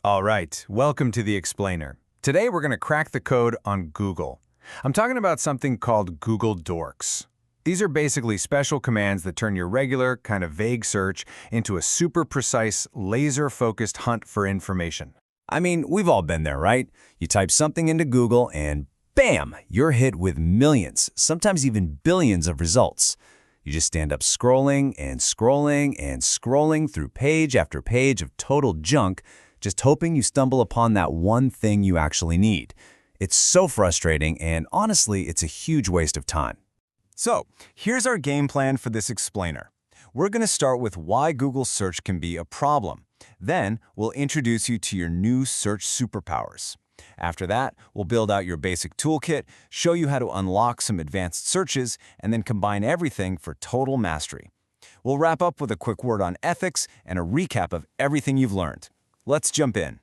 All right, welcome to the Explainer. Today we're going to crack the code on Google. I'm talking about something called Google Dorks. These are basically special commands that turn your regular, kind of vague search into a super precise, laser-focused hunt for information. I mean, we've all been there, right? You type something into Google and bam, you're hit with millions, sometimes even billions of results. You just stand up scrolling and scrolling and scrolling through page after page of total junk, just hoping you stumble upon that one thing you actually need. It's so frustrating, and honestly, it's a huge waste of time. So, here's our game plan for this explainer. We're going to start with why Google search can be a problem. Then, we'll introduce you to your new search superpowers. After that, we'll build out your basic toolkit, show you how to unlock some advanced searches, and then combine everything for total mastery. We'll wrap up with a quick word on ethics and a recap of everything you've learned. Let's jump in.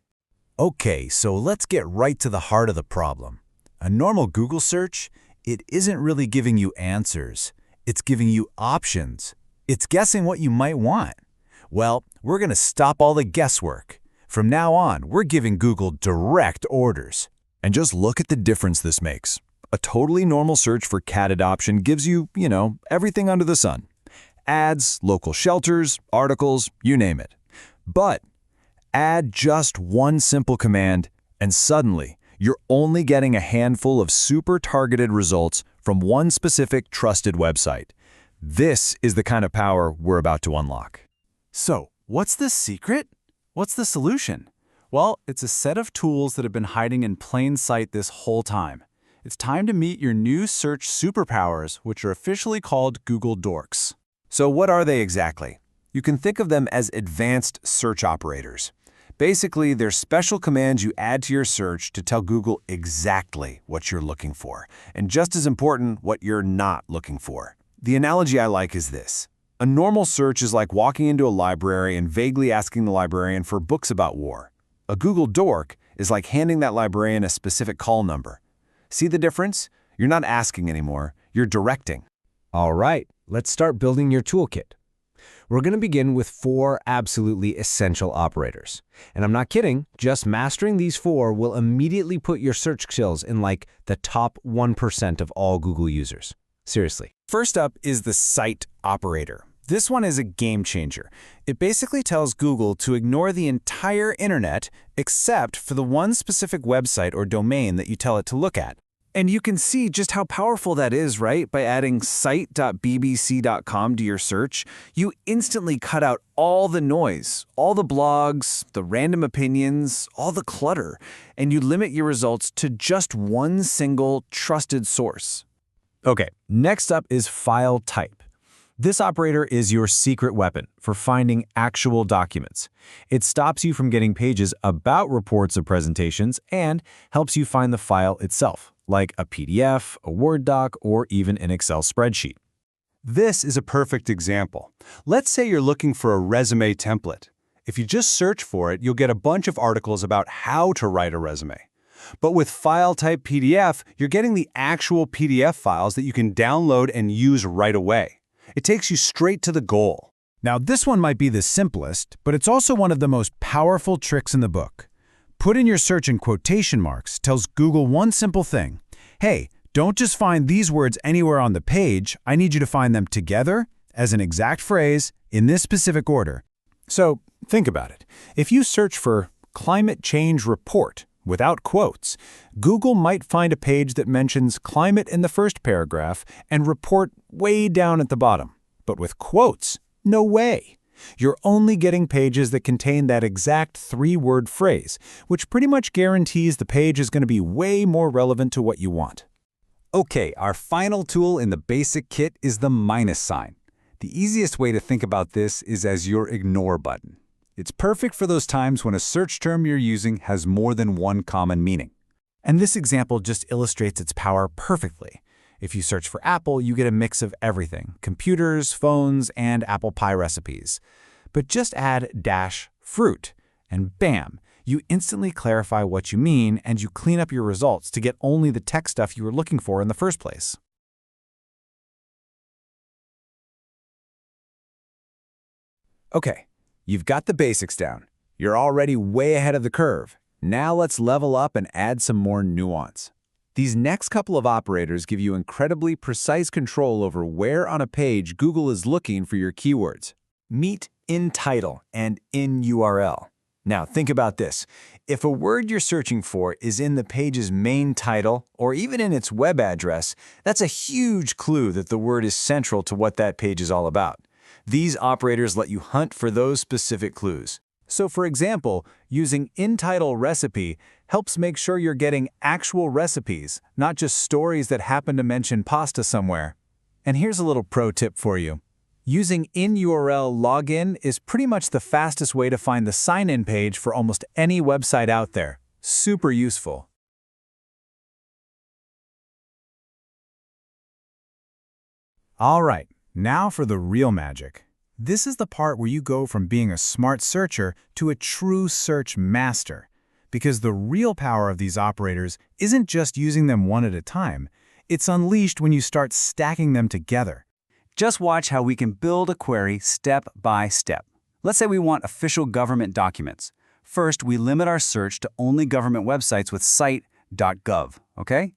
Okay, so let's get right to the heart of the problem. A normal Google search, it isn't really giving you answers. It's giving you options. It's guessing what you might want. Well, we're going to stop all the guesswork. From now on, we're giving Google direct orders. And just look at the difference this makes. A totally normal search for cat adoption gives you, everything under the sun. Ads, local shelters, articles, you name it. But add just one simple command, and suddenly, you're only getting a handful of super targeted results from one specific trusted website. This is the kind of power we're about to unlock. So, what's the secret? What's the solution? Well, it's a set of tools that have been hiding in plain sight this whole time. It's time to meet your new search superpowers, which are officially called Google Dorks. So what are they exactly? You can think of them as advanced search operators. Basically, they're special commands you add to your search to tell Google exactly what you're looking for, and just as important, what you're not looking for. The analogy I like is this. A normal search is like walking into a library and vaguely asking the librarian for books about war. A Google Dork is like handing that librarian a specific call number. See the difference? You're not asking anymore, you're directing. All right, let's start building your toolkit. We're going to begin with 4 absolutely essential operators. And I'm not kidding, just mastering these 4 will immediately put your search skills in like the top 1% of all Google users. Seriously. First up is the cite operator. This one is a game changer. It basically tells Google to ignore the entire internet except for the one specific website or domain that you tell it to look at. And you can see just how powerful that is, right? By adding cite.bbc.com to your search, you instantly cut out all the noise, all the blogs, the random opinions, all the clutter, and you limit your results to just one single trusted source. Okay, next up is file type. This operator is your secret weapon for finding actual documents. It stops you from getting pages about reports of presentations and helps you find the file itself, like a PDF, a Word doc, or even an Excel spreadsheet. This is a perfect example. Let's say you're looking for a resume template. If you just search for it, you'll get a bunch of articles about how to write a resume. But with file type PDF, you're getting the actual PDF files that you can download and use right away. It takes you straight to the goal. Now, this one might be the simplest, but it's also one of the most powerful tricks in the book. Put in your search in quotation marks tells Google one simple thing. Hey, don't just find these words anywhere on the page. I need you to find them together as an exact phrase in this specific order. So think about it. If you search for climate change report without quotes, Google might find a page that mentions climate in the first paragraph and report way down at the bottom. But with quotes, no way. You're only getting pages that contain that exact 3-word phrase, which pretty much guarantees the page is going to be way more relevant to what you want. Okay, our final tool in the basic kit is the minus sign. The easiest way to think about this is as your ignore button. It's perfect for those times when a search term you're using has more than one common meaning. And this example just illustrates its power perfectly. If you search for Apple, you get a mix of everything: computers, phones, and apple pie recipes. But just add -fruit, and bam, you instantly clarify what you mean and you clean up your results to get only the tech stuff you were looking for in the first place. Okay, you've got the basics down. You're already way ahead of the curve. Now let's level up and add some more nuance. These next couple of operators give you incredibly precise control over where on a page Google is looking for your keywords. Meet in title and in URL. Now think about this. If a word you're searching for is in the page's main title or even in its web address, that's a huge clue that the word is central to what that page is all about. These operators let you hunt for those specific clues. So for example, using in-title recipe helps make sure you're getting actual recipes, not just stories that happen to mention pasta somewhere. And here's a little pro tip for you. Using in-URL login is pretty much the fastest way to find the sign-in page for almost any website out there. Super useful. All right, now for the real magic. This is the part where you go from being a smart searcher to a true search master. Because the real power of these operators isn't just using them one at a time. It's unleashed when you start stacking them together. Just watch how we can build a query step by step. Let's say we want official government documents. First, we limit our search to only government websites with cite.gov, okay?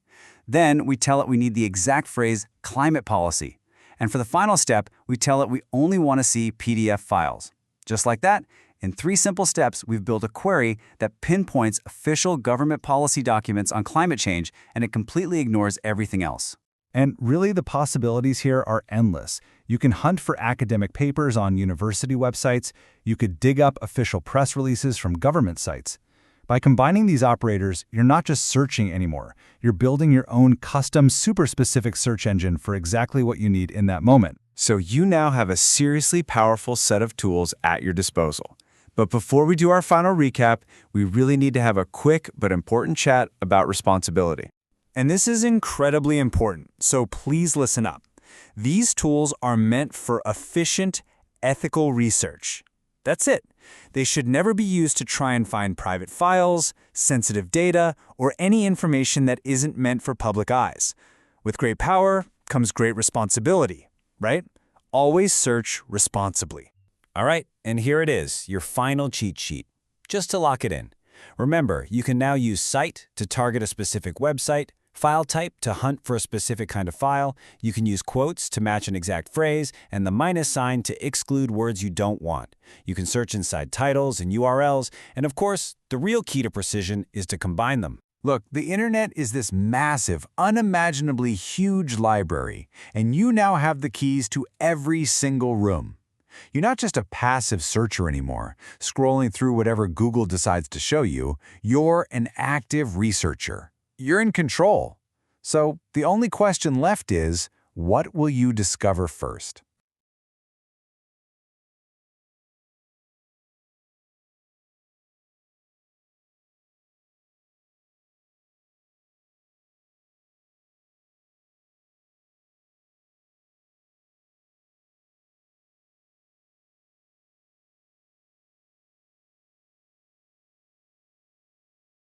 Then we tell it we need the exact phrase climate policy. And for the final step, we tell it we only want to see PDF files. Just like that, in 3 simple steps, we've built a query that pinpoints official government policy documents on climate change, and it completely ignores everything else. And really, the possibilities here are endless. You can hunt for academic papers on university websites. You could dig up official press releases from government sites. By combining these operators, you're not just searching anymore. You're building your own custom, super-specific search engine for exactly what you need in that moment. So you now have a seriously powerful set of tools at your disposal. But before we do our final recap, we really need to have a quick but important chat about responsibility. And this is incredibly important, so please listen up. These tools are meant for efficient, ethical research. That's it. They should never be used to try and find private files, sensitive data, or any information that isn't meant for public eyes. With great power comes great responsibility, right? Always search responsibly. All right, and here it is, your final cheat sheet. Just to lock it in. Remember, you can now use cite to target a specific website, file type to hunt for a specific kind of file, you can use quotes to match an exact phrase, and the minus sign to exclude words you don't want. You can search inside titles and URLs, and of course, the real key to precision is to combine them. Look, the internet is this massive, unimaginably huge library, and you now have the keys to every single room. You're not just a passive searcher anymore, scrolling through whatever Google decides to show you. You're an active researcher. You're in control. So the only question left is, what will you discover first?